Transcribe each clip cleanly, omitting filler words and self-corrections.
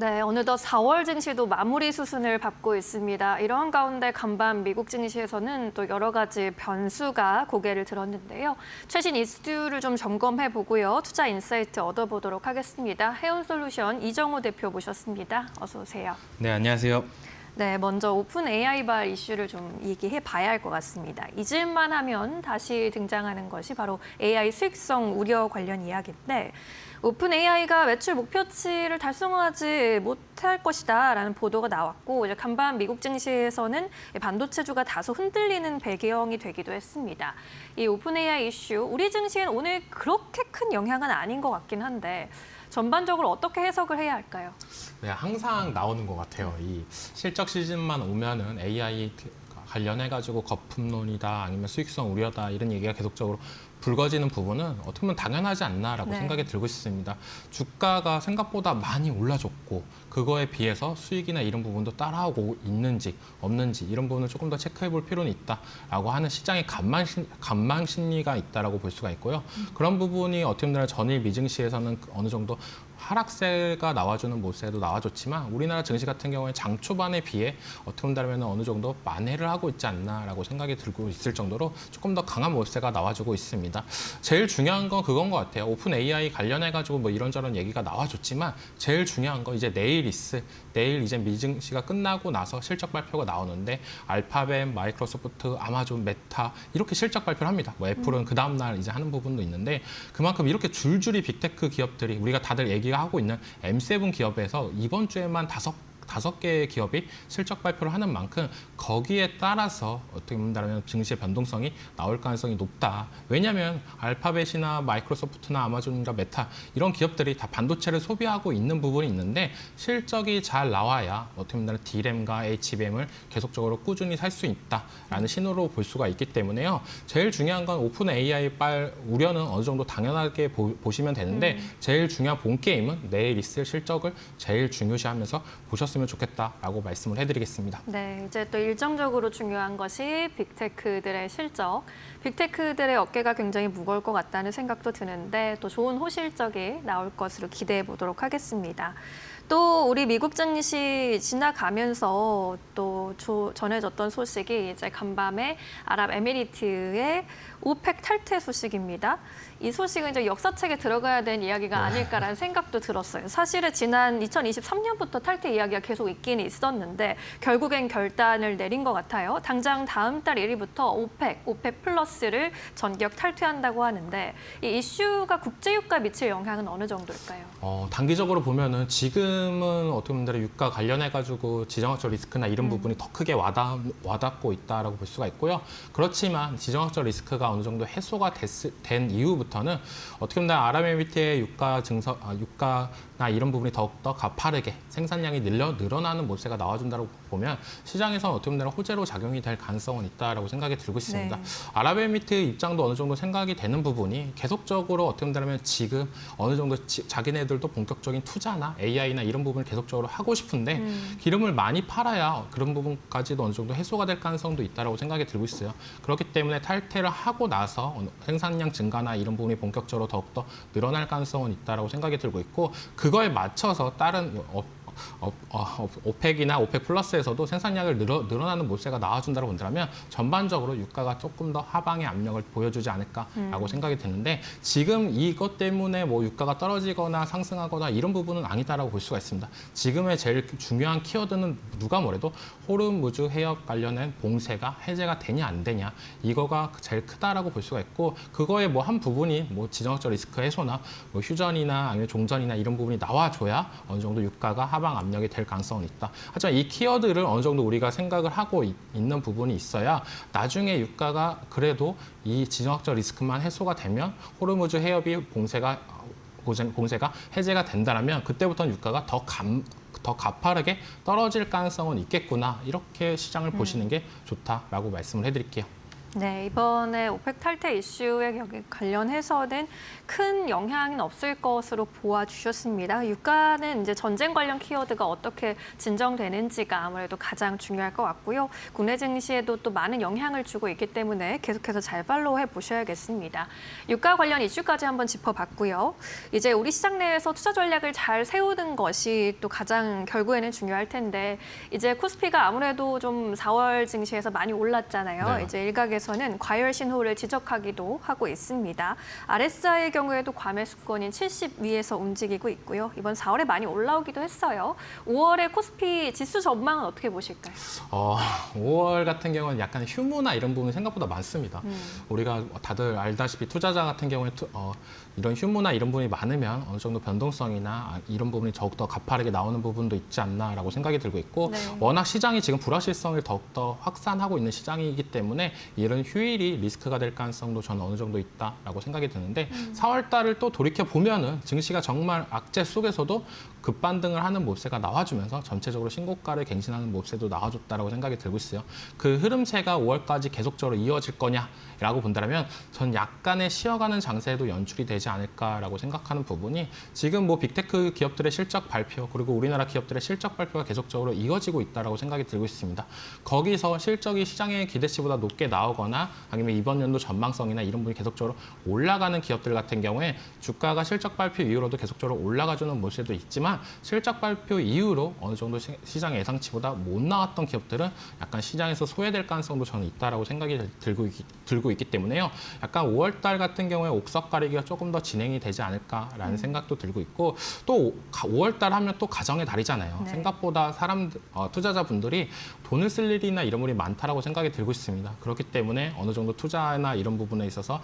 네, 어느덧 4월 증시도 마무리 수순을 밟고 있습니다. 이런 가운데 간밤 미국 증시에서는 또 여러 가지 변수가 고개를 들었는데요. 최신 이슈를 좀 점검해 보고요. 투자 인사이트 얻어보도록 하겠습니다. 해운솔루션 이정우 대표 모셨습니다. 어서 오세요. 네, 안녕하세요. 네, 먼저 오픈 AI발 이슈를 좀 얘기해 봐야 할 것 같습니다. 잊을만 하면 다시 등장하는 것이 바로 AI 수익성 우려 관련 이야기인데 오픈 AI가 매출 목표치를 달성하지 못할 것이다라는 보도가 나왔고 이제 간밤 미국 증시에서는 반도체주가 다소 흔들리는 배경이 되기도 했습니다. 이 오픈 AI 이슈 우리 증시엔 오늘 그렇게 큰 영향은 아닌 것 같긴 한데 전반적으로 어떻게 해석을 해야 할까요? 네, 항상 나오는 것 같아요. 이 실적 시즌만 오면은 AI 관련해가지고 거품론이다 아니면 수익성 우려다 이런 얘기가 계속적으로 불거지는 부분은 어떻게 보면 당연하지 않나라고 네. 생각이 들고 있습니다. 주가가 생각보다 많이 올라줬고 그거에 비해서 수익이나 이런 부분도 따라오고 있는지 없는지 이런 부분을 조금 더 체크해 볼 필요는 있다라고 하는 시장의 관망 심리가 있다라고 볼 수가 있고요. 그런 부분이 어떻게 보면 전일 미증시에서는 어느 정도 하락세가 나와주는 모습에도 나와줬지만 우리나라 증시 같은 경우에 장 초반에 비해 어떻게 본다면 어느 정도 만회를 하고 있지 않나라고 생각이 들고 있을 정도로 조금 더 강한 모습세가 나와주고 있습니다. 제일 중요한 건 그건 것 같아요. 오픈 AI 관련해가지고 뭐 이런저런 얘기가 나와줬지만 제일 중요한 건 이제 내일 이제 미증시가 끝나고 나서 실적 발표가 나오는데 알파벳, 마이크로소프트, 아마존, 메타 이렇게 실적 발표를 합니다. 뭐 애플은 그 다음 날 이제 하는 부분도 있는데 그만큼 이렇게 줄줄이 빅테크 기업들이 우리가 다들 얘기가 하고 있는 M7 기업에서 이번 주에만 다섯 개의 기업이 실적 발표를 하는 만큼 거기에 따라서 어떻게 본다면 증시의 변동성이 나올 가능성이 높다. 왜냐하면 알파벳이나 마이크로소프트나 아마존과 메타 이런 기업들이 다 반도체를 소비하고 있는 부분이 있는데 실적이 잘 나와야 어떻게 보면 D램과 HBM을 계속적으로 꾸준히 살 수 있다라는 신호로 볼 수가 있기 때문에요. 제일 중요한 건 오픈 AI 발 우려는 어느 정도 당연하게 보시면 되는데 제일 중요한 본 게임은 내일 있을 실적을 제일 중요시하면서 보셨으면 좋겠다라고 말씀을 해드리겠습니다. 네, 이제 또 일정적으로 중요한 것이 빅테크들의 실적. 빅테크들의 어깨가 굉장히 무거울 것 같다는 생각도 드는데 또 좋은 호실적이 나올 것으로 기대해 보도록 하겠습니다. 또 우리 미국 증시 지나가면서 또 전해졌던 소식이 이제 간밤에 아랍에미리트의 오펙 탈퇴 소식입니다. 이 소식은 이제 역사책에 들어가야 되는 이야기가 아닐까라는 생각도 들었어요. 사실은 지난 2023년부터 탈퇴 이야기가 계속 있긴 있었는데 결국엔 결단을 내린 것 같아요. 당장 다음 달 1일부터 오펙 플러스를 전격 탈퇴한다고 하는데 이 이슈가 국제유가에 미칠 영향은 어느 정도일까요? 단기적으로 보면은 지금은 어떻게 보면 유가 관련해가지고 지정학적 리스크나 이런 부분이 더 크게 와닿고 있다라고 볼 수가 있고요. 그렇지만 지정학적 리스크가 어느 정도 해소가 된 이후부터는 어떻게 보면 아랍에미리트의 유가나 이런 부분이 더욱더 가파르게 생산량이 늘어나는 모습가 나와준다고 보면 시장에서는 어떻게 보면 호재로 작용이 될 가능성은 있다라고 생각이 들고 있습니다. 네. 아랍에미리트 입장도 어느 정도 생각이 되는 부분이 계속적으로 어떻게 보면 지금 어느 정도 자기네들도 본격적인 투자나 AI나 이런 부분을 계속적으로 하고 싶은데 기름을 많이 팔아야 그런 부분까지도 어느 정도 해소가 될 가능성도 있다라고 생각이 들고 있어요. 그렇기 때문에 탈퇴를 하고 나서 생산량 증가나 이런 부분이 본격적으로 더욱더 늘어날 가능성은 있다라고 생각이 들고 있고 그거에 맞춰서 다른 오펙이나 오펙 플러스에서도 생산량을 늘어나는 모습가 나와준다고 본다면 전반적으로 유가가 조금 더 하방의 압력을 보여주지 않을까라고 생각이 드는데 지금 이것 때문에 뭐 유가가 떨어지거나 상승하거나 이런 부분은 아니다라고 볼 수가 있습니다. 지금의 제일 중요한 키워드는 누가 뭐래도 호르무즈 해협 관련된 봉쇄가 해제가 되냐 안 되냐 이거가 제일 크다라고 볼 수가 있고 그거의 뭐 한 부분이 뭐 지정학적 리스크 해소나 뭐 휴전이나 아니면 종전이나 이런 부분이 나와줘야 어느 정도 유가가 하방 압력이 될 가능성은 있다. 하지만 이 키워드를 어느 정도 우리가 생각을 하고 있는 부분이 있어야 나중에 유가가 그래도 이 지정학적 리스크만 해소가 되면 호르무즈 해협이 봉쇄가 해제가 된다면 그때부터는 유가가 더 가파르게 떨어질 가능성은 있겠구나. 이렇게 시장을 보시는 게 좋다라고 말씀을 해드릴게요. 네, 이번에 오펙 탈퇴 이슈에 관련해서는 큰 영향은 없을 것으로 보아주셨습니다. 유가는 이제 전쟁 관련 키워드가 어떻게 진정되는지가 아무래도 가장 중요할 것 같고요. 국내 증시에도 또 많은 영향을 주고 있기 때문에 계속해서 잘 팔로우해 보셔야겠습니다. 유가 관련 이슈까지 한번 짚어봤고요. 이제 우리 시장 내에서 투자 전략을 잘 세우는 것이 또 가장 결국에는 중요할 텐데 이제 코스피가 아무래도 좀 4월 증시에서 많이 올랐잖아요. 네. 이제 일각에서는 과열 신호를 지적하기도 하고 있습니다. RSI의 경우에도 과매수권인 70 위에서 움직이고 있고요. 이번 4월에 많이 올라오기도 했어요. 5월에 코스피 지수 전망은 어떻게 보실까요? 5월 같은 경우는 약간 휴무나 이런 부분이 생각보다 많습니다. 우리가 다들 알다시피 투자자 같은 경우에 이런 휴무나 이런 부분이 많으면 어느 정도 변동성이나 이런 부분이 더욱더 가파르게 나오는 부분도 있지 않나라고 생각이 들고 있고 네. 워낙 시장이 지금 불확실성을 더욱더 확산하고 있는 시장이기 때문에 이런 휴일이 리스크가 될 가능성도 저는 어느 정도 있다라고 생각이 드는데 4월 달을 또 돌이켜 보면은 증시가 정말 악재 속에서도 급반등을 하는 모습세가 나와주면서 전체적으로 신고가를 갱신하는 모습세도 나와줬다라고 생각이 들고 있어요. 그 흐름세가 5월까지 계속적으로 이어질 거냐라고 본다면 전 약간의 쉬어가는 장세도 연출이 되지 않을까라고 생각하는 부분이 지금 뭐 빅테크 기업들의 실적 발표 그리고 우리나라 기업들의 실적 발표가 계속적으로 이어지고 있다라고 생각이 들고 있습니다. 거기서 실적이 시장의 기대치보다 높게 나오거나 아니면 이번 연도 전망성이나 이런 부분이 계속적으로 올라가는 기업들 같은 경우에 주가가 실적 발표 이후로도 계속적으로 올라가주는 모습도 있지만 실적 발표 이후로 어느 정도 시장 예상치보다 못 나왔던 기업들은 약간 시장에서 소외될 가능성도 저는 있다라고 생각이 들고 있기 때문에요. 약간 5월 달 같은 경우에 옥석 가리기가 조금 더 진행이 되지 않을까라는 생각도 들고 있고 또 5월 달 하면 또 가정의 달이잖아요. 네. 생각보다 투자자분들이 돈을 쓸 일이나 이런 분이 많다라고 생각이 들고 있습니다. 그렇기 때문에 어느 정도 투자나 이런 부분에 있어서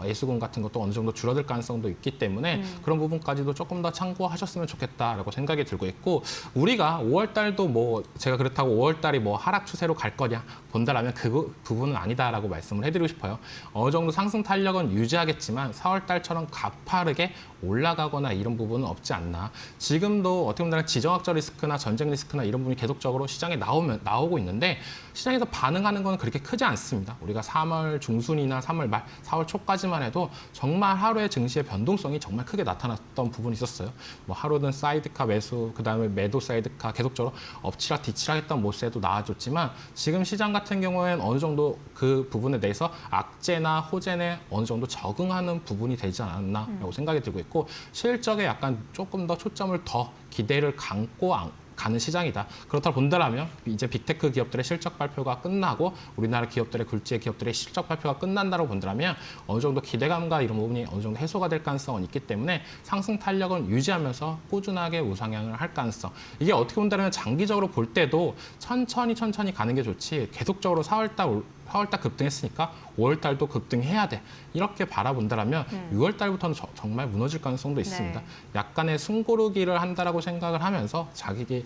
애수금 같은 것도 어느 정도 줄어들 가능성도 있기 때문에 그런 부분까지도 조금 더 참고하셨으면 좋겠다라고 생각이 들고 있고 우리가 5월 달도 뭐 제가 그렇다고 5월 달이 뭐 하락 추세로 갈 거냐 본다라면 그 부분은 아니다라고 말씀을 해드리고 싶어요. 어느 정도 상승 탄력은 유지하겠지만 4월 달처럼 가파르게 올라가거나 이런 부분은 없지 않나. 지금도 어떻게 보면 지정학적 리스크나 전쟁 리스크나 이런 부분이 계속적으로 시장에 나오고 있는데 시장에서 반응하는 건 그렇게 크지 않습니다. 우리가 3월 중순이나 3월 말, 4월 초까지만 해도 정말 하루의 증시의 변동성이 정말 크게 나타났던 부분이 있었어요. 뭐 하루는 사이드카 매수, 그다음에 매도 사이드카 계속적으로 엎치락 뒤치락 했던 모습에도 나와줬지만 지금 시장 같은 경우에는 어느 정도 그 부분에 대해서 악재나 호재에 어느 정도 적응하는 부분이 되지 않았나라고 생각이 들고 있고 실적에 약간 조금 더 초점을 더 기대를 감고 가는 시장이다. 그렇다 본다면 이제 빅테크 기업들의 실적 발표가 끝나고 우리나라 기업들의 굴지의 기업들의 실적 발표가 끝난다고 본다면 어느 정도 기대감과 이런 부분이 어느 정도 해소가 될 가능성은 있기 때문에 상승 탄력은 유지하면서 꾸준하게 우상향을 할 가능성. 이게 어떻게 본다면 장기적으로 볼 때도 천천히 가는 게 좋지 계속적으로 4월 달 급등했으니까 5월 달도 급등해야 돼. 이렇게 바라본다면 6월 달부터는 정말 무너질 가능성도 있습니다. 네. 약간의 숨고르기를 한다라고 생각을 하면서 자기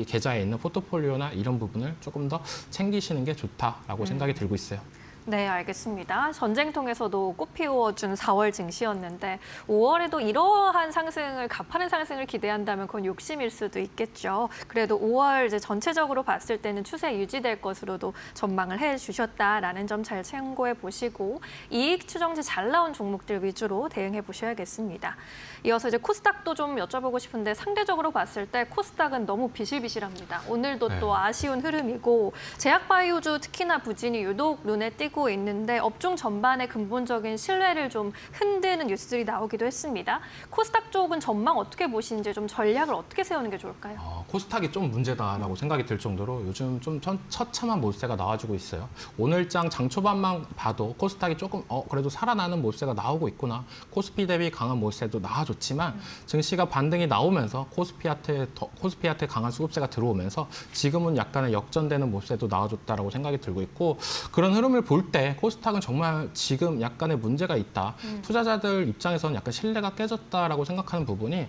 계좌에 있는 포트폴리오나 이런 부분을 조금 더 챙기시는 게 좋다라고 생각이 들고 있어요. 네, 알겠습니다. 전쟁통에서도 꽃피워준 4월 증시였는데 5월에도 이러한 상승을 가파른 상승을 기대한다면 그건 욕심일 수도 있겠죠. 그래도 5월 이제 전체적으로 봤을 때는 추세 유지될 것으로도 전망을 해주셨다라는 점 잘 참고해 보시고 이익 추정치 잘 나온 종목들 위주로 대응해 보셔야겠습니다. 이어서 이제 코스닥도 좀 여쭤보고 싶은데 상대적으로 봤을 때 코스닥은 너무 비실비실합니다. 오늘도 네. 또 아쉬운 흐름이고 제약바이오주 특히나 부진이 유독 눈에 띄고 있는데 업종 전반의 근본적인 신뢰를 좀 흔드는 뉴스들이 나오기도 했습니다. 코스닥 쪽은 전망 어떻게 보시는지 좀 전략을 어떻게 세우는 게 좋을까요? 코스닥이 좀 문제다라고 생각이 들 정도로 요즘 좀 처참한 모습세가 나와주고 있어요. 오늘장 장 초반만 봐도 코스닥이 조금 그래도 살아나는 모습세가 나오고 있구나. 코스피 대비 강한 모습세도 나와줬지만 증시가 반등이 나오면서 코스피한테 강한 수급세가 들어오면서 지금은 약간의 역전되는 모습세도 나와줬다라고 생각이 들고 있고 그런 흐름을 볼 때 코스닥은 정말 지금 약간의 문제가 있다. 투자자들 입장에서는 약간 신뢰가 깨졌다라고 생각하는 부분이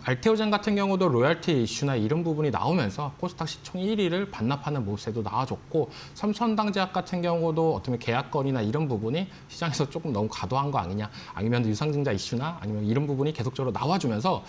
알테오젠 같은 경우도 로열티 이슈나 이런 부분이 나오면서 코스닥 시총 1위를 반납하는 모습에도 나와줬고 삼천당제약 같은 경우도 어떻게 보면 계약건이나 이런 부분이 시장에서 조금 너무 과도한 거 아니냐 아니면 유상증자 이슈나 아니면 이런 부분이 계속적으로 나와주면서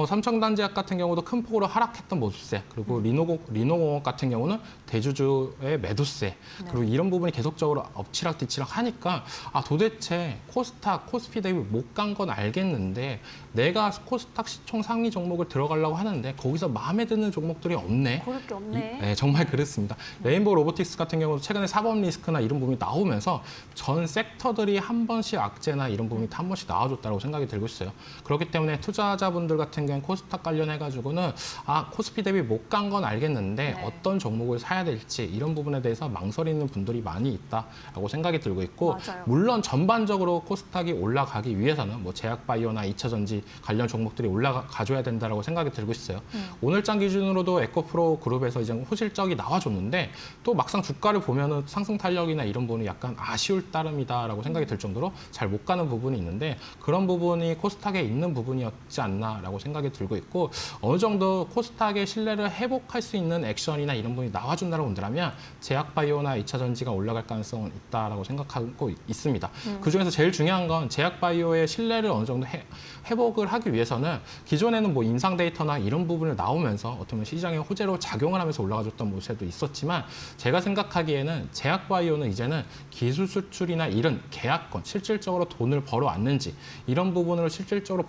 삼천당제약 같은 경우도 큰 폭으로 하락했던 모습세 그리고 리노공업 같은 경우는 대주주의 매도세 그리고 이런 부분이 계속적으로 계속적으로 엎치락뒤치락 하니까 도대체 코스닥, 코스피 대비 못 간 건 알겠는데 내가 코스닥 시총 상위 종목을 들어가려고 하는데 거기서 마음에 드는 종목들이 없네. 고를 게 없네. 네, 정말 그렇습니다. 레인보우 로보틱스 같은 경우도 최근에 사법 리스크나 이런 부분이 나오면서 전 섹터들이 한 번씩 악재나 이런 부분이 한 번씩 나와줬다고 생각이 들고 있어요. 그렇기 때문에 투자자분들 같은 경우는 코스닥 관련해가지고는 코스피 대비 못 간 건 알겠는데 네. 어떤 종목을 사야 될지 이런 부분에 대해서 망설이는 분들이 많이 있다라고 생각이 들고 있고 맞아요. 물론 전반적으로 코스닥이 올라가기 위해서는 뭐 제약바이오나 2차전지 관련 종목들이 올라가줘야 된다라고 생각이 들고 있어요. 오늘장 기준으로도 에코프로 그룹에서 이제 호실적이 나와줬는데 또 막상 주가를 보면은 상승 탄력이나 이런 부분이 약간 아쉬울 따름이다라고 생각이 들 정도로 잘 못 가는 부분이 있는데 그런 부분이 코스닥에 있는 부분이었지 않나라고 생각이 들고 있고 어느 정도 코스닥의 신뢰를 회복할 수 있는 액션이나 이런 부분이 나와준다고 본다면 제약바이오나 2차전지가 올라갈 가능성은 있다라고 생각하고 있습니다. 그중에서 제일 중요한 건 제약바이오의 신뢰를 어느 정도 회복을 하기 위해서는 기존에는 뭐 임상 데이터나 이런 부분을 나오면서 어떻게 보면 시장의 호재로 작용을 하면서 올라가줬던 모습도 있었지만 제가 생각하기에는 제약바이오는 이제는 기술 수출이나 이런 계약권, 실질적으로 돈을 벌어왔는지 이런 부분을 실질적으로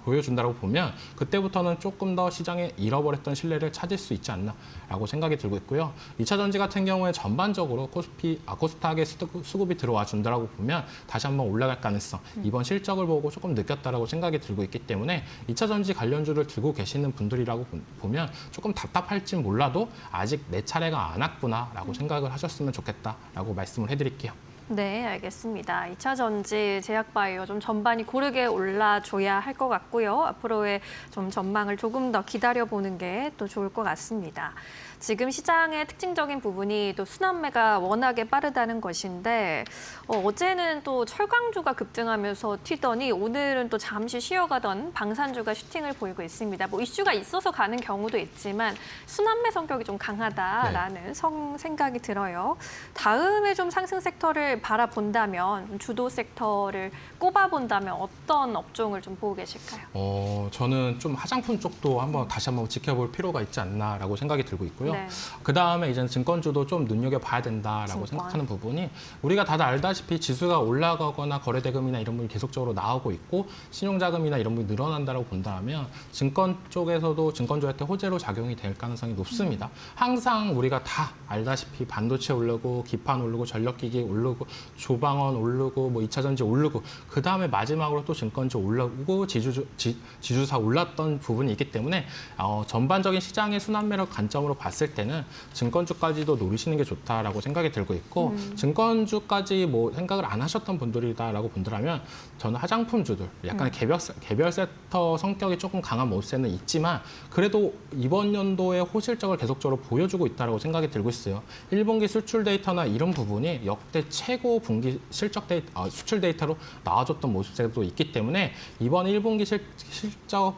보여준다고 보면 그때부터는 조금 더 시장에 잃어버렸던 신뢰를 찾을 수 있지 않나라고 생각이 들고 있고요. 2차전지 같은 경우에 전반적으로 코스닥에 수급이 들어와 준다고 보면 다시 한번 올라갈 가능성, 이번 실적을 보고 조금 느꼈다라고 생각이 들고 있기 때문에 2차전지 관련주를 들고 계시는 분들이라고 보면 조금 답답할진 몰라도 아직 내 차례가 안 왔구나라고 생각을 하셨으면 좋겠다라고 말씀을 해드릴게요. 네, 알겠습니다. 2차 전지, 제약바이오 좀 전반이 고르게 올라줘야 할 것 같고요. 앞으로의 좀 전망을 조금 더 기다려보는 게 또 좋을 것 같습니다. 지금 시장의 특징적인 부분이 또 순환매가 워낙에 빠르다는 것인데 어제는 또 철강주가 급등하면서 튀더니 오늘은 또 잠시 쉬어가던 방산주가 슈팅을 보이고 있습니다. 뭐 이슈가 있어서 가는 경우도 있지만 순환매 성격이 좀 강하다라는 생각이 들어요. 다음에 좀 상승 섹터를 바라본다면 주도 섹터를 꼽아본다면 어떤 업종을 좀 보고 계실까요? 저는 좀 화장품 쪽도 다시 한번 지켜볼 필요가 있지 않나라고 생각이 들고 있고요. 네. 그 다음에 이제는 증권주도 좀 눈여겨봐야 된다라고 생각하는 부분이 우리가 다들 알다시피 지수가 올라가거나 거래대금이나 이런 부분이 계속적으로 나오고 있고 신용자금이나 이런 부분이 늘어난다고 본다면 증권 쪽에서도 증권주한테 호재로 작용이 될 가능성이 높습니다. 항상 우리가 다 알다시피 반도체 오르고 기판 오르고 전력기기 오르고 조방원 오르고 뭐 2차전지 오르고 그 다음에 마지막으로 또 증권주 올라오고 지주사 올랐던 부분이 있기 때문에 전반적인 시장의 순환매를 관점으로 봤을 때는 증권주까지도 노리시는 게 좋다라고 생각이 들고 있고 증권주까지 뭐 생각을 안 하셨던 분들이다라고 본다면 저는 화장품주들 약간의 개별 섹터 성격이 조금 강한 모습에는 있지만 그래도 이번 연도에 호실적을 계속적으로 보여주고 있다라고 생각이 들고 있어요. 1분기 수출 데이터나 이런 부분이 역대 최고 분기 실적 수출 데이터로 나와줬던 모습도 있기 때문에 이번 1분기 실적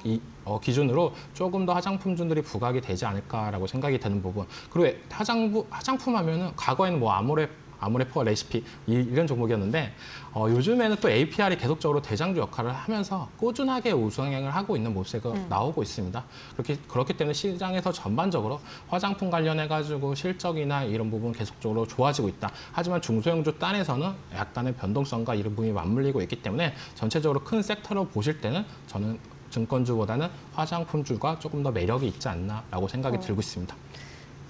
기준으로 조금 더 화장품주들이 부각이 되지 않을까라고 생각이 드는 부분. 그리고 화장품 하면은 과거에는 뭐 아모레퍼 레시피 이런 종목이었는데 요즘에는 또 APR이 계속적으로 대장주 역할을 하면서 꾸준하게 우상향을 하고 있는 모습이 나오고 있습니다. 그렇기 때문에 시장에서 전반적으로 화장품 관련해가지고 실적이나 이런 부분 계속적으로 좋아지고 있다. 하지만 중소형주 단에서는 약간의 변동성과 이런 부분이 맞물리고 있기 때문에 전체적으로 큰 섹터로 보실 때는 저는 증권주보다는 화장품주가 조금 더 매력이 있지 않나라고 생각이 들고 있습니다.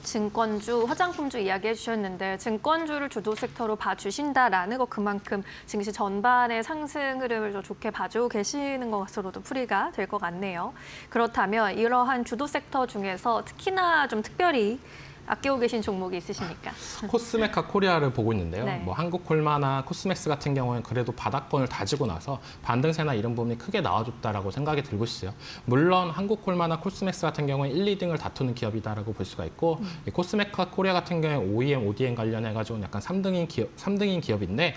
증권주, 화장품주 이야기해 주셨는데 증권주를 주도 섹터로 봐주신다라는 거 그만큼 증시 전반의 상승 흐름을 좀 좋게 봐주고 계시는 것으로도 풀이가 될 것 같네요. 그렇다면 이러한 주도 섹터 중에서 특히나 좀 특별히 아끼고 계신 종목이 있으십니까? 코스메카 코리아를 보고 있는데요. 네. 뭐 한국콜마나 코스맥스 같은 경우에는 그래도 바닥권을 다지고 나서 반등세나 이런 부분이 크게 나와줬다라고 생각이 들고 있어요. 물론 한국콜마나 코스맥스 같은 경우에 1, 2등을 다투는 기업이다라고 볼 수가 있고 이 코스메카 코리아 같은 경우에 OEM, ODM 관련해가지고 약간 3등인 기업인데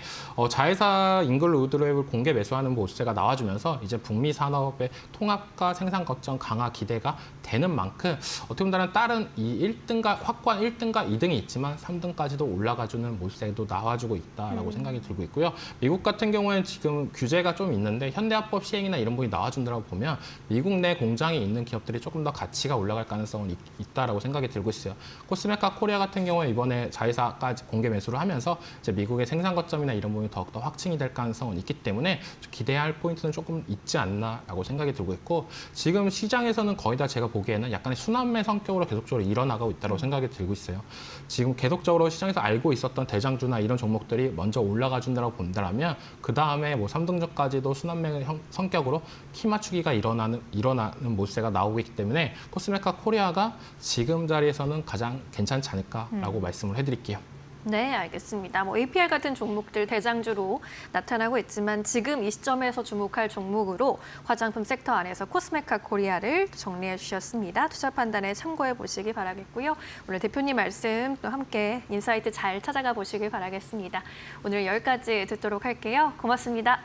자회사 잉글로 우드랩을 공개 매수하는 모습세가 나와주면서 이제 북미 산업의 통합과 생산 거점 강화 기대가 되는 만큼 어떻게 보면 다른 이 1등과 확고한 1등과 2등이 있지만 3등까지도 올라가주는 모습도 나와주고 있다라고 생각이 들고 있고요. 미국 같은 경우에는 지금 규제가 좀 있는데 현대화법 시행이나 이런 부분이 나와준다고 보면 미국 내 공장이 있는 기업들이 조금 더 가치가 올라갈 가능성은 있다라고 생각이 들고 있어요. 코스메카 코리아 같은 경우에 이번에 자회사까지 공개 매수를 하면서 이제 미국의 생산 거점이나 이런 부분이 더욱더 확충이 될 가능성은 있기 때문에 기대할 포인트는 조금 있지 않나라고 생각이 들고 있고 지금 시장에서는 거의 다 제가 보기에는 약간의 순환매 성격으로 계속적으로 일어나가고 있다고 생각이 들고 있어요. 지금 계속적으로 시장에서 알고 있었던 대장주나 이런 종목들이 먼저 올라가 준다고 본다면 그 다음에 뭐 3등전까지도 순환매 성격으로 키 맞추기가 일어나는 모습가 나오고 있기 때문에 코스메카 코리아가 지금 자리에서는 가장 괜찮지 않을까라고 말씀을 해드릴게요. 네, 알겠습니다. 뭐 APR 같은 종목들 대장주로 나타나고 있지만 지금 이 시점에서 주목할 종목으로 화장품 섹터 안에서 코스메카 코리아를 정리해 주셨습니다. 투자 판단에 참고해 보시기 바라겠고요. 오늘 대표님 말씀 또 함께 인사이트 잘 찾아가 보시길 바라겠습니다. 오늘 여기까지 듣도록 할게요. 고맙습니다.